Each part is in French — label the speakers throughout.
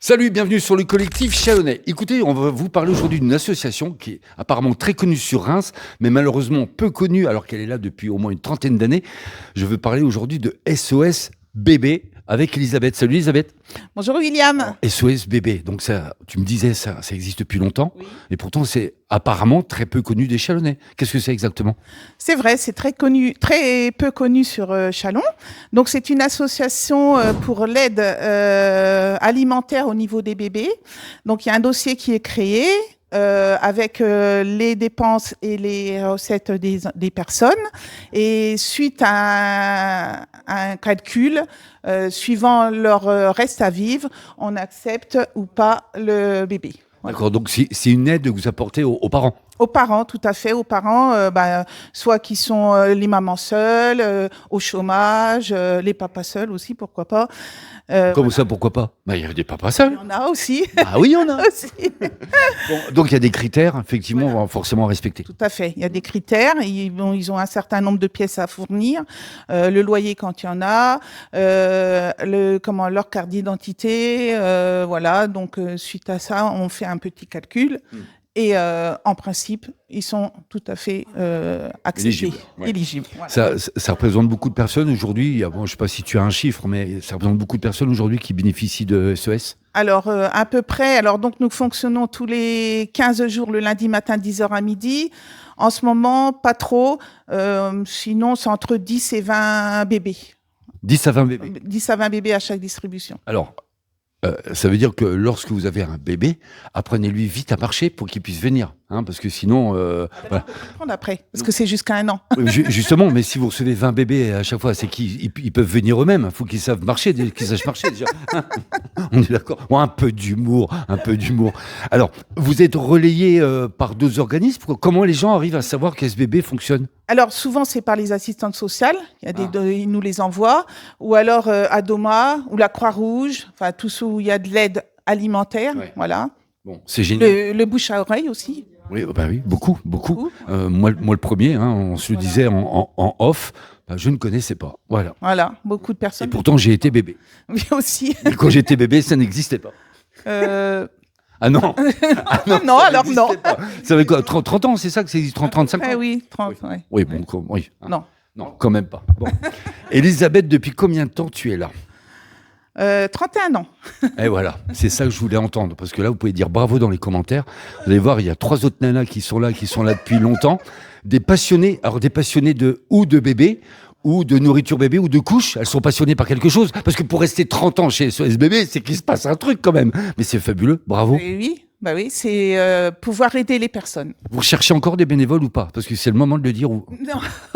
Speaker 1: Salut, bienvenue sur le collectif Chalonnais. Écoutez, on va vous parler aujourd'hui d'une association qui est apparemment très connue sur Reims, mais malheureusement peu connue alors qu'elle est là depuis au moins une trentaine d'années. Je veux parler aujourd'hui de SOS Bébé avec Elisabeth. Salut Elisabeth.
Speaker 2: Bonjour William.
Speaker 1: SOS Bébé, donc ça, tu me disais, ça existe depuis longtemps,
Speaker 2: Oui.
Speaker 1: et pourtant c'est apparemment très peu connu des Chalonnais. Qu'est-ce que c'est exactement ?
Speaker 2: C'est vrai, c'est très connu, très peu connu sur Châlons. Donc c'est une association pour l'aide alimentaire au niveau des bébés. Donc il y a un dossier qui est créé avec les dépenses et les recettes des personnes. Et suite à un calcul, suivant leur reste à vivre, on accepte ou pas le bébé. Voilà.
Speaker 1: D'accord, donc c'est une aide que vous apportez aux parents.
Speaker 2: Aux parents, tout à fait, aux parents, soit qui sont les mamans seules, au chômage, les papas seuls aussi, pourquoi pas.
Speaker 1: Comment ça, pourquoi pas ? Il y a des papas seuls.
Speaker 2: Il y en a aussi.
Speaker 1: Ah oui, il y en a.
Speaker 2: aussi.
Speaker 1: Bon, donc il y a des critères, effectivement,
Speaker 2: Voilà.
Speaker 1: forcément à respecter.
Speaker 2: Tout à fait. Il y a des critères. Ils ont un certain nombre de pièces à fournir. Le loyer quand il y en a, leur carte d'identité, voilà. Donc suite à ça, on fait un petit calcul. Et en principe, ils sont tout à fait acceptés,
Speaker 1: Éligibles, ouais.
Speaker 2: éligibles. Voilà.
Speaker 1: Ça représente beaucoup de personnes aujourd'hui. Bon, je ne sais pas si tu as un chiffre, mais ça représente beaucoup de personnes aujourd'hui qui bénéficient de SOS.
Speaker 2: Alors, à peu près, donc nous fonctionnons tous les 15 jours, le lundi matin, 10h à midi. En ce moment, pas trop. Sinon, c'est entre 10 et 20 bébés.
Speaker 1: 10 à 20 bébés.
Speaker 2: 10 à 20 bébés à chaque distribution.
Speaker 1: Alors, ça veut dire que lorsque vous avez un bébé, apprenez-lui vite à marcher pour qu'il puisse venir. Hein, parce que sinon...
Speaker 2: On peut prendre après, parce que c'est jusqu'à 1 an.
Speaker 1: Justement, mais si vous recevez 20 bébés à chaque fois, c'est qu'ils peuvent venir eux-mêmes. Il faut qu'ils savent marcher, qu'ils sachent marcher déjà. On est d'accord. Bon, un peu d'humour, un peu d'humour. Alors, vous êtes relayé par d'autres organismes. Comment les gens arrivent à savoir que ce bébé fonctionne ?
Speaker 2: Alors, souvent, c'est par les assistantes sociales. Ils nous les envoient. Ou alors Adoma, ou la Croix-Rouge. Enfin, tous où il y a de l'aide alimentaire.
Speaker 1: Ouais.
Speaker 2: Voilà.
Speaker 1: Bon, c'est génial.
Speaker 2: Le bouche à oreille aussi.
Speaker 1: Oui, oui, beaucoup. Moi, le premier, hein, on se le disait en off, je ne connaissais pas. Voilà.
Speaker 2: Voilà, beaucoup de
Speaker 1: Et
Speaker 2: personnes.
Speaker 1: pourtant, j'ai été bébé.
Speaker 2: Oui, aussi.
Speaker 1: Mais quand j'étais bébé, ça n'existait pas. Ah non.
Speaker 2: Non,
Speaker 1: ça
Speaker 2: alors
Speaker 1: n'existait
Speaker 2: non.
Speaker 1: pas. Ça avait quoi, 30 ans, c'est ça que ça existe, 35 ans?
Speaker 2: Oui, 30, ouais.
Speaker 1: Oui, bon, oui.
Speaker 2: Non.
Speaker 1: Non, quand même pas. Bon. Elisabeth, depuis combien de temps tu es là?
Speaker 2: 31 ans.
Speaker 1: Et voilà, c'est ça que je voulais entendre. Parce que là, vous pouvez dire bravo dans les commentaires. Vous allez voir, il y a 3 autres nanas qui sont là depuis longtemps. Des passionnés, alors des passionnés ou de bébés, ou de nourriture bébé, ou de couches. Elles sont passionnées par quelque chose. Parce que pour rester 30 ans chez SOS Bébé, c'est qu'il se passe un truc quand même. Mais c'est fabuleux, bravo.
Speaker 2: Oui, c'est pouvoir aider les personnes.
Speaker 1: Vous recherchez encore des bénévoles ou pas? Parce que c'est le moment de le dire.
Speaker 2: Non,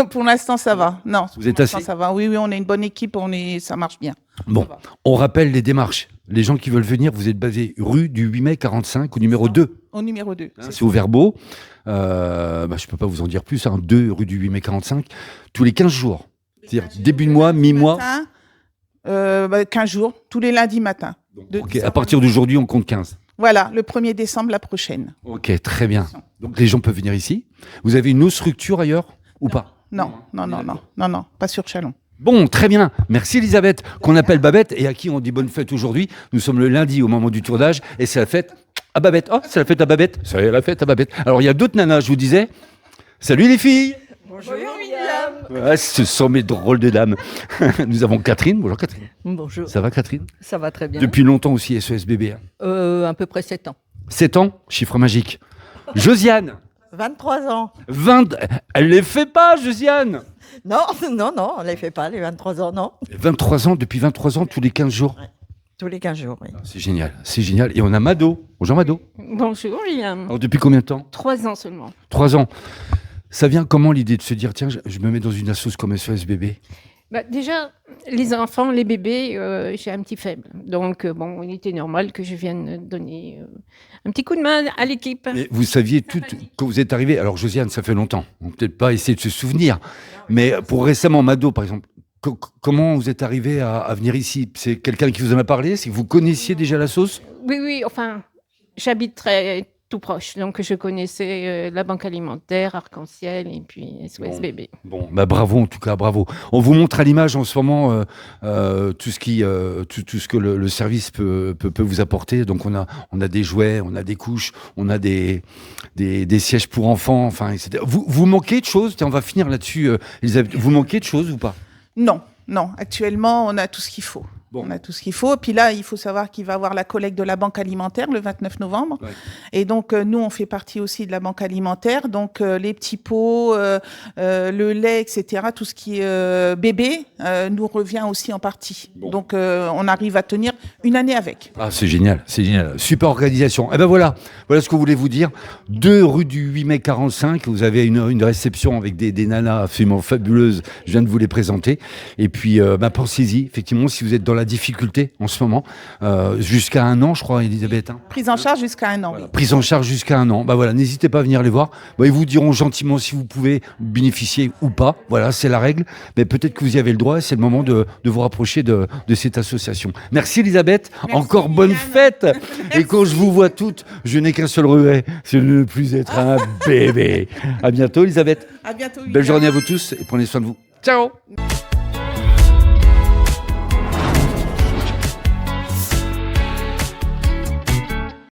Speaker 2: pour l'instant, ça va. Non,
Speaker 1: Vous êtes
Speaker 2: pour l'instant,
Speaker 1: assez?
Speaker 2: ça va. Oui, on est une bonne équipe, ça marche bien.
Speaker 1: Bon, on rappelle les démarches. Les gens qui veulent venir, vous êtes basé rue du 8 mai 45 au numéro 2.
Speaker 2: Au numéro 2.
Speaker 1: C'est au Verbeau. Je ne peux pas vous en dire plus. 2 rue du 8 mai 45. Tous les 15 jours. C'est-à-dire début de mois, mi-mois.
Speaker 2: 15 jours, tous les lundis matins.
Speaker 1: Ok, à partir d'aujourd'hui, on compte 15.
Speaker 2: Voilà, le 1er décembre, la prochaine.
Speaker 1: Ok, très bien. Donc les gens peuvent venir ici. Vous avez une autre structure ailleurs ou pas?
Speaker 2: Non, pas sur Châlons.
Speaker 1: Bon, très bien. Merci Elisabeth, qu'on appelle Babette et à qui on dit bonne fête aujourd'hui. Nous sommes le lundi au moment du tournage et c'est la fête à Babette. Oh, c'est la fête à Babette. C'est la fête à Babette. Alors il y a d'autres nanas, je vous disais. Salut les filles.
Speaker 3: Bonjour William.
Speaker 1: Ouais, ce sont mes drôles de dames. Nous avons Catherine. Bonjour Catherine.
Speaker 3: Bonjour.
Speaker 1: Ça va Catherine?
Speaker 3: Ça va très bien.
Speaker 1: Depuis longtemps aussi SOS Bébé.
Speaker 3: À peu près 7 ans.
Speaker 1: 7 ans, chiffre magique. Josiane.
Speaker 3: 23 ans.
Speaker 1: 20... Elle les fait pas, Josiane.
Speaker 3: Non, on les fait pas, les 23 ans, non.
Speaker 1: 23 ans, depuis 23 ans, tous les 15 jours.
Speaker 3: Ouais. Tous les 15 jours, oui.
Speaker 1: C'est génial, c'est génial. Et on a Mado. Bonjour Mado.
Speaker 4: Bonjour William.
Speaker 1: Alors depuis combien de temps?
Speaker 4: 3 ans seulement.
Speaker 1: 3 ans. Ça vient comment l'idée de se dire, tiens, je me mets dans une assoce comme SOS Bébé?
Speaker 4: Déjà, les enfants, les bébés, j'ai un petit faible. Donc, il était normal que je vienne donner un petit coup de main à l'équipe.
Speaker 1: Mais vous saviez tout, quand vous êtes arrivé, alors Josiane, ça fait longtemps, on peut peut-être pas essayer de se souvenir, mais pour récemment, Mado par exemple, comment vous êtes arrivé à venir ici? C'est quelqu'un qui vous en a parlé? C'est que vous connaissiez déjà la sauce?
Speaker 4: Oui, enfin, j'habite très, tout proche. Donc, je connaissais la banque alimentaire, Arc-en-Ciel et puis SOS
Speaker 1: Bon.
Speaker 4: Bébé.
Speaker 1: Bon, bah bravo en tout cas, bravo. On vous montre à l'image en ce moment tout ce que le service peut vous apporter. Donc on a des jouets, on a des couches, on a des sièges pour enfants, enfin, etc. Vous manquez de choses? Tiens, on va finir là-dessus, Elisabeth. Vous manquez de choses ou pas?
Speaker 2: Non, non. Actuellement, on a tout ce qu'il faut.
Speaker 1: Bon.
Speaker 2: On a tout ce qu'il faut. Puis là, il faut savoir qu'il va y avoir la collecte de la banque alimentaire le 29 novembre.
Speaker 1: Ouais.
Speaker 2: Et donc, nous, on fait partie aussi de la banque alimentaire. Donc, les petits pots, le lait, etc., tout ce qui est bébé, nous revient aussi en partie.
Speaker 1: Bon.
Speaker 2: Donc, on arrive à tenir une année avec.
Speaker 1: Ah, c'est génial, c'est génial. Super organisation. Eh ben voilà ce que je voulais vous dire. 2 rue du 8 mai 45, vous avez une réception avec des nanas absolument fabuleuses. Je viens de vous les présenter. Et puis, pensez-y, effectivement, si vous êtes dans la difficulté en ce moment, jusqu'à 1 an, je crois, Elisabeth. Hein.
Speaker 2: Prise en charge jusqu'à 1 an.
Speaker 1: Voilà, prise en charge jusqu'à 1 an. Bah voilà, n'hésitez pas à venir les voir. Bah, ils vous diront gentiment si vous pouvez bénéficier ou pas. Voilà, c'est la règle. Mais peut-être que vous y avez le droit. C'est le moment de vous rapprocher de cette association. Merci Elisabeth.
Speaker 2: Merci,
Speaker 1: Encore bonne
Speaker 2: Yann.
Speaker 1: fête. Et quand je vous vois toutes, je n'ai qu'un seul regret, c'est de ne plus être un bébé. À bientôt Elisabeth.
Speaker 2: À bientôt.
Speaker 1: Belle
Speaker 2: William.
Speaker 1: journée à vous tous et prenez soin de vous. Ciao.